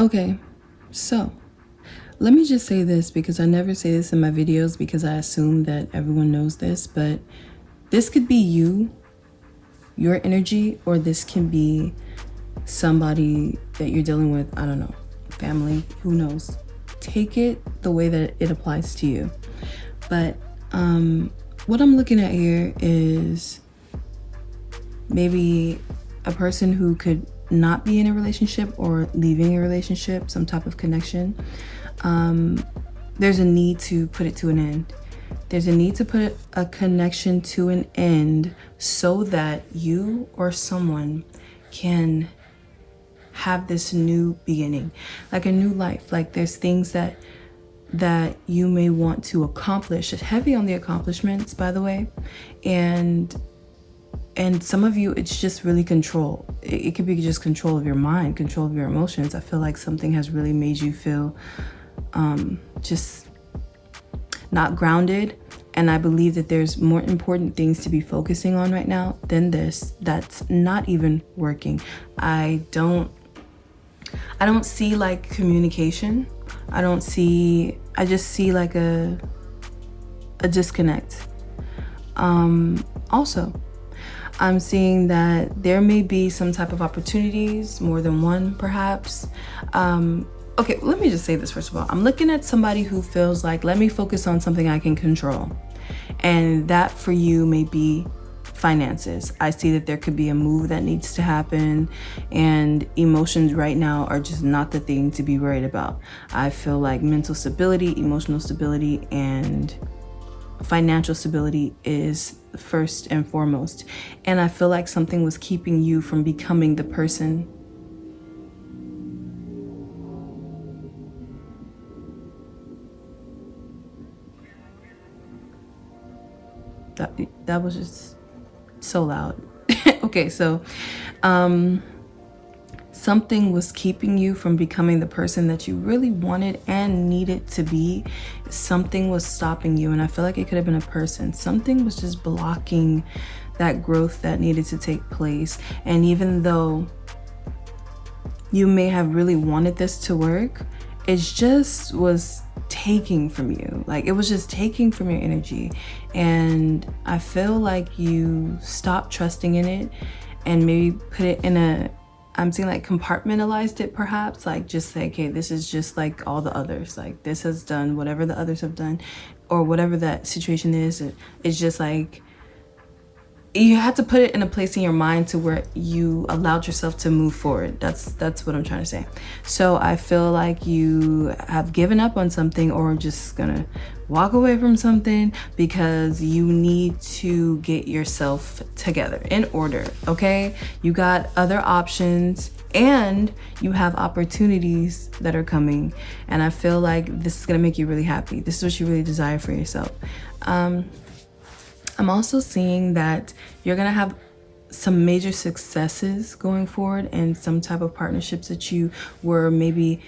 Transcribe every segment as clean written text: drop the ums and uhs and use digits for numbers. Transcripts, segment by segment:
Okay, so let me just say this, because I never say this in my videos because I assume that everyone knows this, but this could be you, your energy, or this can be somebody that you're dealing with. I don't know, family, who knows. Take it the way that it applies to you. But what I'm looking at here is maybe a person who could not be in a relationship or leaving a relationship, some type of connection. There's a need to put it to an end. There's a need to put a connection to an end so that you or someone can have this new beginning, like a new life. Like there's things that you may want to accomplish. It's heavy on the accomplishments, by the way. And some of you, it's just really control. It could be just control of your mind, control of your emotions. I feel like something has really made you feel just not grounded. And I believe that there's more important things to be focusing on right now than this. That's not even working. I don't see like communication. I just see like a disconnect. Also, I'm seeing that there may be some type of opportunities, more than one perhaps. Okay, let me just say this first of all. I'm looking at somebody who feels like, let me focus on something I can control. And that for you may be finances. I see that there could be a move that needs to happen, and emotions right now are just not the thing to be worried about. I feel like mental stability, emotional stability, and financial stability is first and foremost. And I feel like something was keeping you from becoming the person that was just so loud. Okay, so something was keeping you from becoming the person that you really wanted and needed to be. Something was stopping you, and I feel like it could have been a person. Something was just blocking that growth that needed to take place. And even though you may have really wanted this to work, it just was taking from you. Like it was just taking from your energy. And I feel like you stopped trusting in it and maybe put it in I'm seeing like compartmentalized it perhaps, like just say, okay, this is just like all the others. Like this has done whatever the others have done, or whatever that situation is. It's just like, you had to put it in a place in your mind to where you allowed yourself to move forward. That's what I'm trying to say. So I feel like you have given up on something, or just gonna walk away from something because you need to get yourself together, in order, okay? You got other options and you have opportunities that are coming. And I feel like this is gonna make you really happy. This is what you really desire for yourself. I'm also seeing that you're gonna have some major successes going forward, and some type of partnerships that you were maybe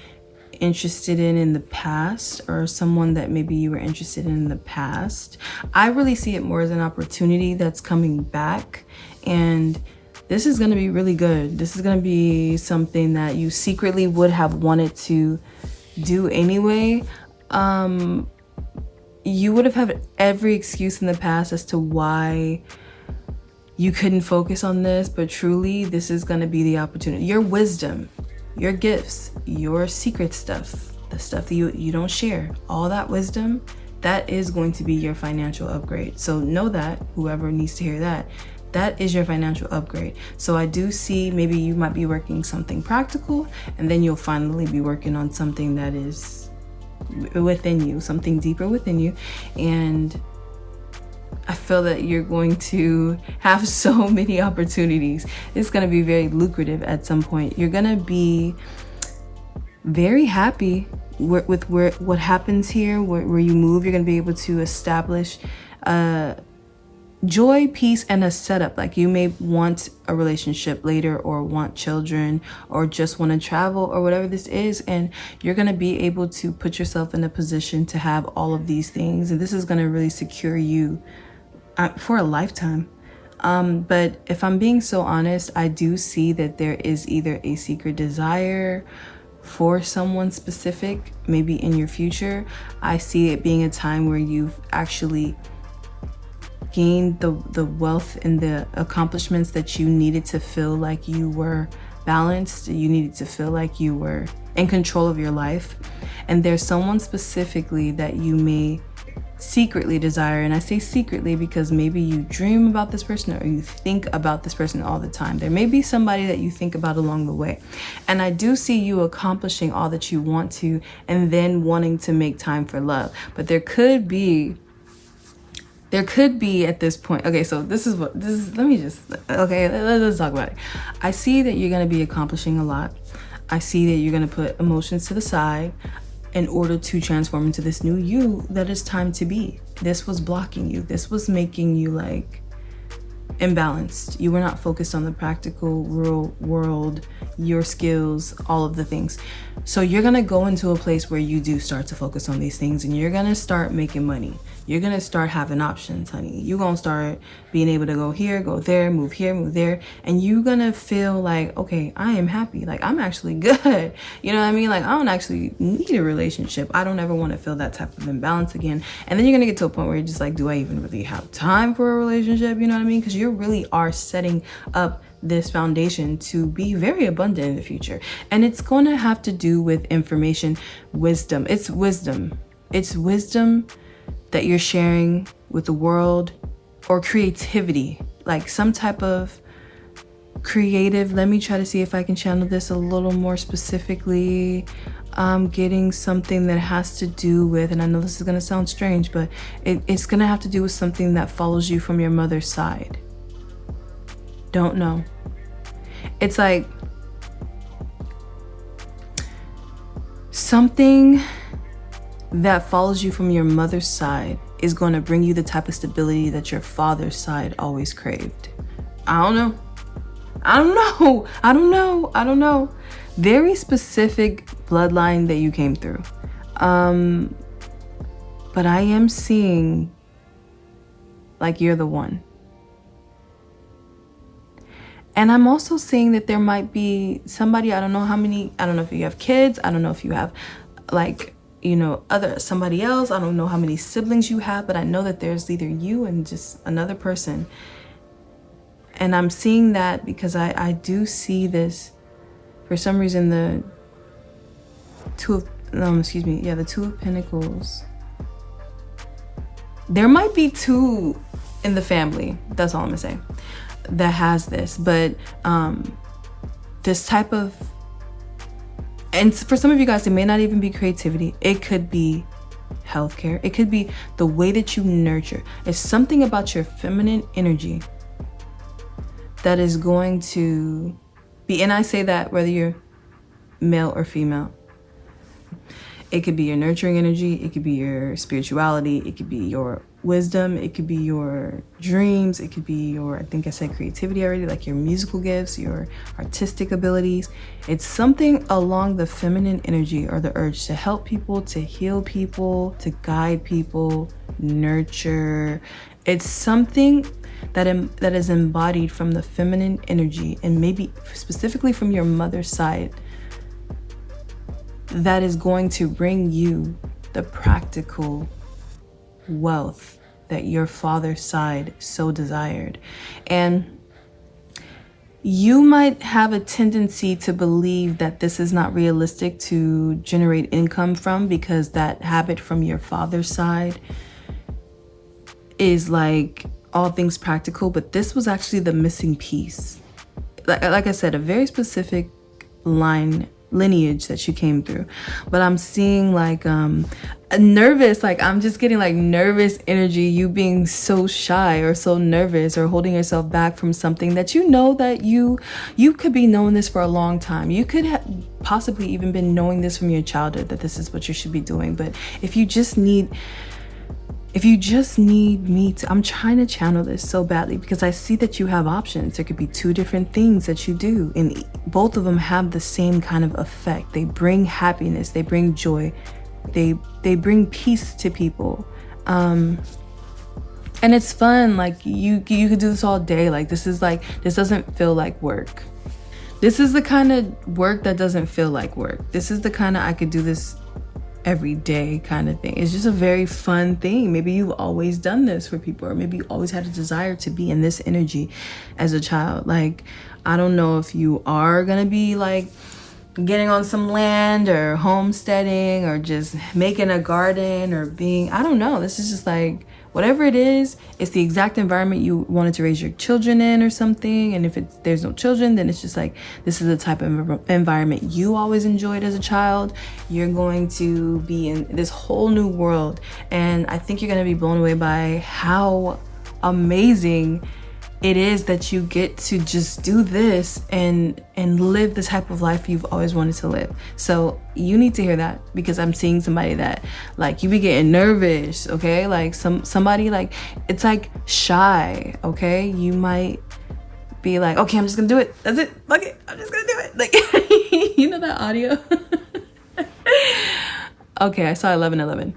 interested in the past, or someone that maybe you were interested in the past. I really see it more as an opportunity that's coming back, and this is gonna be really good. This is gonna be something that you secretly would have wanted to do anyway. You would have had every excuse in the past as to why you couldn't focus on this, but truly this is going to be the opportunity. Your wisdom, your gifts, your secret stuff, the stuff that you don't share, all that wisdom, that is going to be your financial upgrade. So know that, whoever needs to hear that, that is your financial upgrade. So I do see maybe you might be working something practical, and then you'll finally be working on something that is within you, something deeper within you. And I feel that you're going to have so many opportunities. It's going to be very lucrative at some point. You're going to be very happy with what happens here, where you move. You're going to be able to establish joy, peace, and a setup. Like you may want a relationship later, or want children, or just want to travel, or whatever this is, and you're going to be able to put yourself in a position to have all of these things, and this is going to really secure you for a lifetime. But if I'm being so honest, I do see that there is either a secret desire for someone specific, maybe in your future. I see it being a time where you've actually gained the wealth and the accomplishments that you needed to feel like you were balanced. You needed to feel like you were in control of your life. And there's someone specifically that you may secretly desire. And I say secretly because maybe you dream about this person or you think about this person all the time. There may be somebody that you think about along the way. And I do see you accomplishing all that you want to and then wanting to make time for love. But there could be at this point, okay, so let's talk about it. I see that you're going to be accomplishing a lot. I see that you're going to put emotions to the side in order to transform into this new you that is time to be. This was blocking you. This was making you like imbalanced. You were not focused on the practical real world, your skills, all of the things. So you're going to go into a place where you do start to focus on these things and you're going to start making money. You're going to start having options, honey. You're going to start being able to go here, go there, move here, move there. And you're going to feel like, okay, I am happy. Like, I'm actually good. You know what I mean? Like, I don't actually need a relationship. I don't ever want to feel that type of imbalance again. And then you're going to get to a point where you're just like, do I even really have time for a relationship? You know what I mean? Because you really are setting up this foundation to be very abundant in the future. And it's going to have to do with information, wisdom. It's wisdom. It's wisdom that you're sharing with the world, or creativity, like some type of creative. Let me try to see if I can channel this a little more specifically. I'm getting something that has to do with, and I know this is going to sound strange, but it's going to have to do with something that follows you from your mother's side. Don't know. It's like something that follows you from your mother's side is going to bring you the type of stability that your father's side always craved. I don't know. Very specific bloodline that you came through. But I am seeing like you're the one. And I'm also seeing that there might be somebody, I don't know if you have kids. I don't know if you have like, you know, somebody else. I don't know how many siblings you have, but I know that there's either you and just another person. And I'm seeing that because I do see this, for some reason, the Two of Pentacles. There might be two in the family. That's all I'm gonna say. That has this, but this type of, and for some of you guys, it may not even be creativity. It could be healthcare. It could be the way that you nurture. It's something about your feminine energy that is going to be, and I say that whether you're male or female. It could be your nurturing energy. It could be your spirituality. It could be your wisdom. It could be your dreams. It could be your, I think I said creativity already, like your musical gifts, your artistic abilities. It's something along the feminine energy or the urge to help people, to heal people, to guide people, nurture. It's something that is embodied from the feminine energy, and maybe specifically from your mother's side, that is going to bring you the practical wealth that your father's side so desired. And you might have a tendency to believe that this is not realistic to generate income from, because that habit from your father's side is like all things practical, but this was actually the missing piece. Like I said, a very specific lineage that you came through. But I'm seeing like nervous, like I'm just getting like nervous energy, you being so shy or so nervous or holding yourself back from something that you know that you could be knowing this for a long time. You could have possibly even been knowing this from your childhood, that this is what you should be doing. But if you just need me to, I'm trying to channel this so badly because I see that you have options. There could be two different things that you do, and both of them have the same kind of effect. They bring happiness, they bring joy, they bring peace to people. And it's fun. Like you could do this all day. Like this doesn't feel like work. This is the kind of work that doesn't feel like work. This is the kind of I could do this every day kind of thing. It's just a very fun thing. Maybe you've always done this for people, or maybe you always had a desire to be in this energy as a child. Like, I don't know if you are gonna be like getting on some land or homesteading or just making a garden or being, I don't know. This is just like, whatever it is, it's the exact environment you wanted to raise your children in or something. And if there's no children, then it's just like, this is the type of environment you always enjoyed as a child. You're going to be in this whole new world. And I think you're going to be blown away by how amazing it is that you get to just do this and live the type of life you've always wanted to live. So you need to hear that, because I'm seeing somebody that like, you be getting nervous, okay? Like somebody like, it's like shy, okay? You might be like, okay, I'm just gonna do it. That's it. Okay, I'm just gonna do it. Like, you know that audio? Okay, I saw 11:11.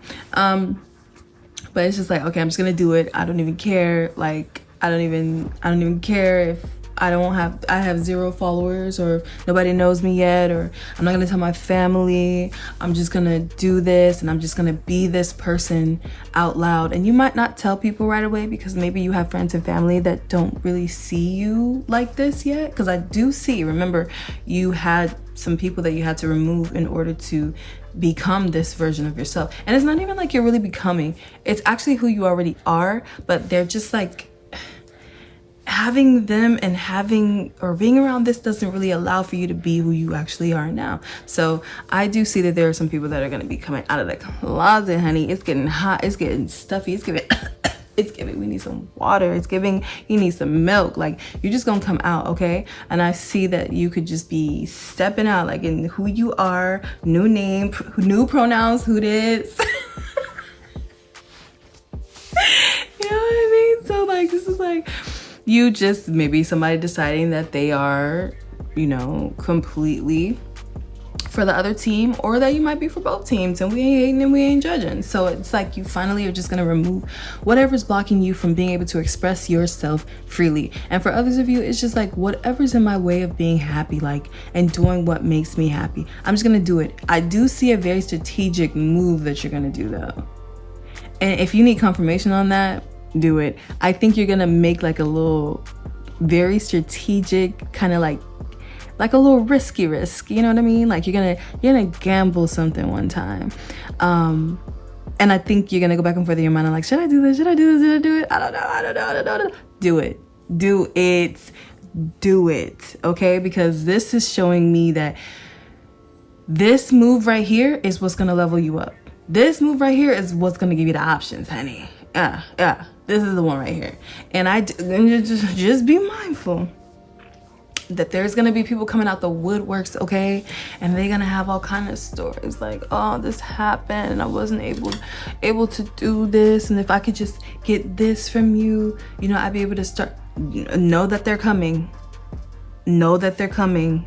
But it's just like, okay, I'm just gonna do it. I don't even care. Like, I don't even care if I have 0 followers, or if nobody knows me yet, or I'm not gonna tell my family. I'm just gonna do this, and I'm just gonna be this person out loud. And you might not tell people right away, because maybe you have friends and family that don't really see you like this yet. Because I do see, remember, you had some people that you had to remove in order to become this version of yourself. And it's not even like you're really becoming, it's actually who you already are, but they're just like, having them and having or being around this doesn't really allow for you to be who you actually are now. So I do see that there are some people that are going to be coming out of the closet, honey. It's getting hot, it's getting stuffy, it's giving it's giving, we need some water, it's giving, you need some milk. Like, you're just gonna come out, okay? And I see that you could just be stepping out, like, in who you are, new name, new pronouns, who this. You know what I mean? So like, this is like, you just, maybe somebody deciding that they are, you know, completely for the other team, or that you might be for both teams, and we ain't hating and we ain't judging. So it's like, you finally are just gonna remove whatever's blocking you from being able to express yourself freely. And for others of you, it's just like, whatever's in my way of being happy, like, and doing what makes me happy, I'm just gonna do it. I do see a very strategic move that you're gonna do though. And if you need confirmation on that, do it. I think you're gonna make like a little very strategic kind of like a little risky risk, you know what I mean? Like, you're gonna gamble something one time, and I think you're gonna go back and forth in your mind, like, should I do this, should I do this, should I do it? I don't know. Do it, okay? Because this is showing me that this move right here is what's gonna level you up. This move right here is what's gonna give you the options, honey. Yeah, this is the one right here. And just be mindful that there's gonna be people coming out the woodworks, okay? And they're gonna have all kind of stories like, oh, this happened and I wasn't able to do this, and if I could just get this from you, you know, I'd be able to start. Know that they're coming. Know that they're coming.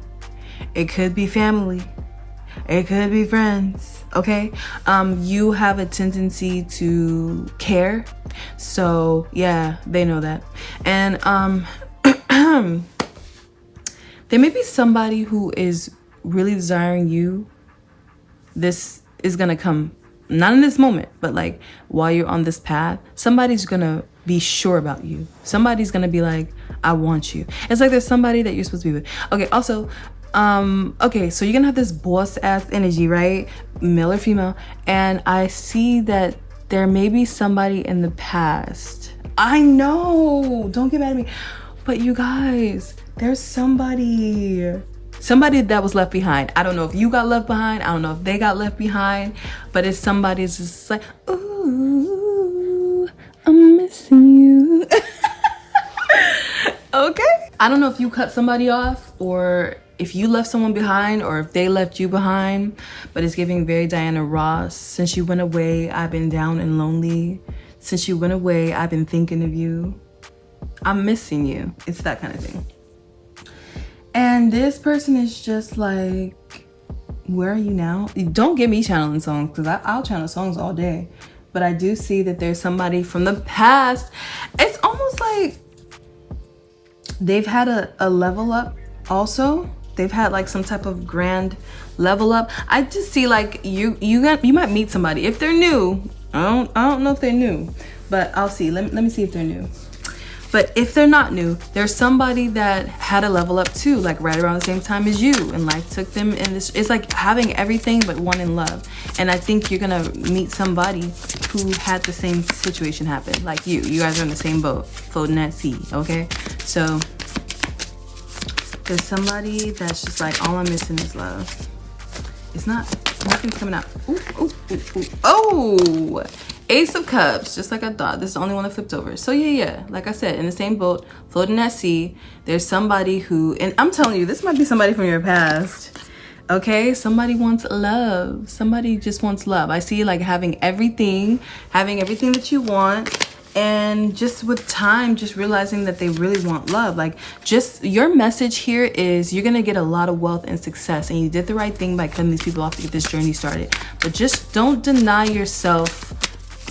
It could be family. It could be friends, okay? You have a tendency to care. So yeah, they know that. And there may be somebody who is really desiring you. This is gonna come, not in this moment, but like while you're on this path, somebody's gonna be sure about you. Somebody's gonna be like, I want you. It's like there's somebody that you're supposed to be with. Okay, also, okay, so you're gonna have this boss ass energy, right? Male or female. And I see that there may be somebody in the past. I know, don't get mad at me. But you guys, there's somebody that was left behind. I don't know if you got left behind. I don't know if they got left behind. But it's somebody that's just like, ooh, I'm missing you. Okay? I don't know if you cut somebody off, or if you left someone behind, or if they left you behind, but it's giving very Diana Ross. Since you went away, I've been down and lonely. Since you went away, I've been thinking of you. I'm missing you. It's that kind of thing. And this person is just like, where are you now? Don't get me channeling songs, because I'll channel songs all day. But I do see that there's somebody from the past. It's almost like they've had a level up also. they've had like some type of grand level up. I just see like you might meet somebody. If they're new, I don't know if they're new, but I'll see. Let me see if they're new. But if they're not new, there's somebody that had a level up too, like right around the same time as you, and life took them in this. It's like having everything but one in love. And I think you're gonna meet somebody who had the same situation happen, like you. You guys are in the same boat, floating at sea, okay? So there's somebody that's just like, all I'm missing is love. It's not, nothing's coming out. Ooh, ooh, ooh, ooh. Oh! Ace of Cups, just like I thought. This is the only one that flipped over. So yeah, like I said, in the same boat, floating at sea, there's somebody who, and I'm telling you, this might be somebody from your past, okay? Somebody wants love. Somebody just wants love. I see like having everything that you want, and just with time, just realizing that they really want love. Like, just your message here is you're gonna get a lot of wealth and success, and you did the right thing by cutting these people off to get this journey started. But just don't deny yourself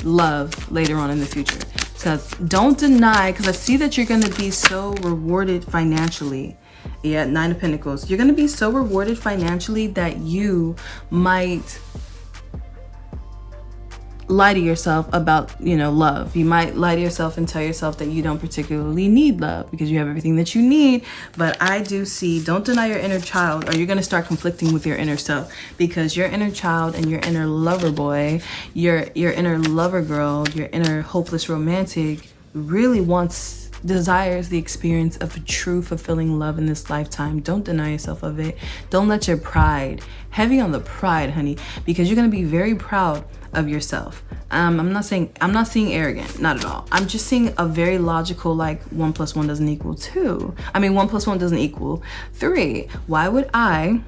love later on in the future, because don't deny, because I see that you're going to be so rewarded financially. Yeah, 9 of Pentacles. You're going to be so rewarded financially that you might lie to yourself about, you know, love. You might lie to yourself and tell yourself that you don't particularly need love because you have everything that you need. But I do see, don't deny your inner child, or you're going to start conflicting with your inner self, because your inner child and your inner lover boy, your inner lover girl, your inner hopeless romantic really desires the experience of a true fulfilling love in this lifetime. Don't deny yourself of it. Don't let your pride, heavy on the pride, honey, because you're going to be very proud of yourself. I'm not seeing arrogant, not at all. I'm just seeing a very logical, like 1 + 1 doesn't equal 2. I mean, 1 + 1 doesn't equal 3. Why would I,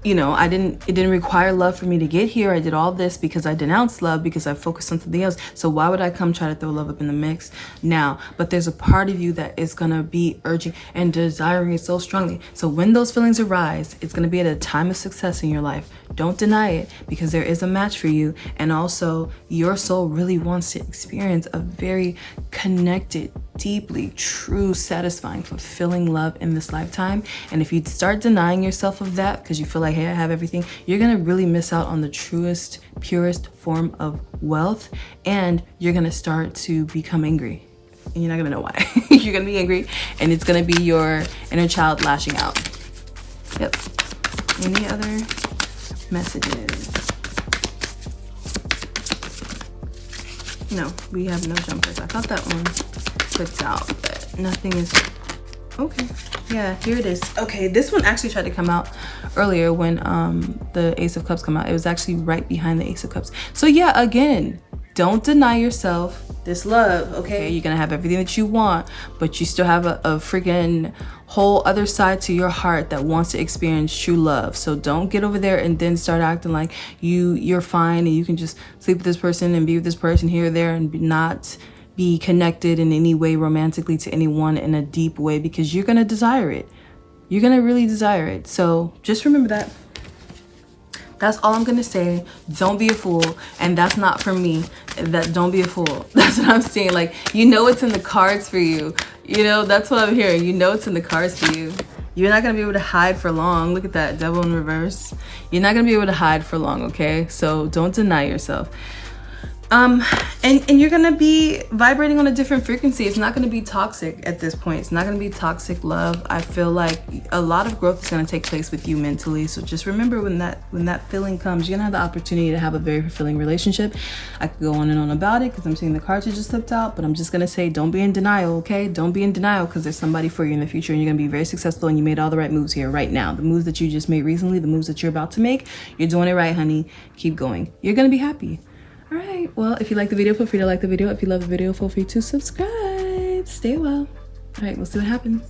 you know, it didn't require love for me to get here. I did all this because I denounced love, because I focused on something else. So why would I come try to throw love up in the mix now? But there's a part of you that is gonna be urging and desiring it so strongly. So when those feelings arise, it's gonna be at a time of success in your life. Don't deny it, because there is a match for you. And also, your soul really wants to experience a very connected, deeply true, satisfying, fulfilling love in this lifetime. And if you start denying yourself of that because you feel like, hey, I have everything, you're gonna really miss out on the truest, purest form of wealth, and you're gonna start to become angry. And you're not gonna know why. You're gonna be angry, and it's gonna be your inner child lashing out. Yep. Any other messages? No, we have no jumpers. I thought that one flipped out, but nothing is okay. Yeah, here it is. Okay, this one actually tried to come out earlier when the Ace of Cups come out. It was actually right behind the Ace of Cups. So yeah, again, don't deny yourself this love, okay? You're gonna have everything that you want, but you still have a freaking whole other side to your heart that wants to experience true love. So don't get over there and then start acting like you're fine and you can just sleep with this person and be with this person here or there and not be connected in any way romantically to anyone in a deep way, because you're gonna desire it. You're gonna really desire it. So just remember that. That's all I'm gonna say. Don't be a fool. And that's not for me. Don't be a fool. That's what I'm saying. Like, you know it's in the cards for you. You know, that's what I'm hearing. You know it's in the cards for you. You're not gonna be able to hide for long. Look at that, devil in reverse. You're not gonna be able to hide for long, okay? So don't deny yourself. And you're gonna be vibrating on a different frequency. It's not gonna be toxic at this point. It's not gonna be toxic love. I feel like a lot of growth is gonna take place with you mentally. So just remember, when that feeling comes, you're gonna have the opportunity to have a very fulfilling relationship. I could go on and on about it because I'm seeing the cards you just flipped out, but I'm just gonna say, don't be in denial, okay? Don't be in denial, because there's somebody for you in the future, and you're gonna be very successful, and you made all the right moves here right now. The moves that you just made recently, the moves that you're about to make, you're doing it right, honey. Keep going. You're gonna be happy. All right, well, if you like the video, feel free to like the video. If you love the video, feel free to subscribe. Stay well. All right, we'll see what happens.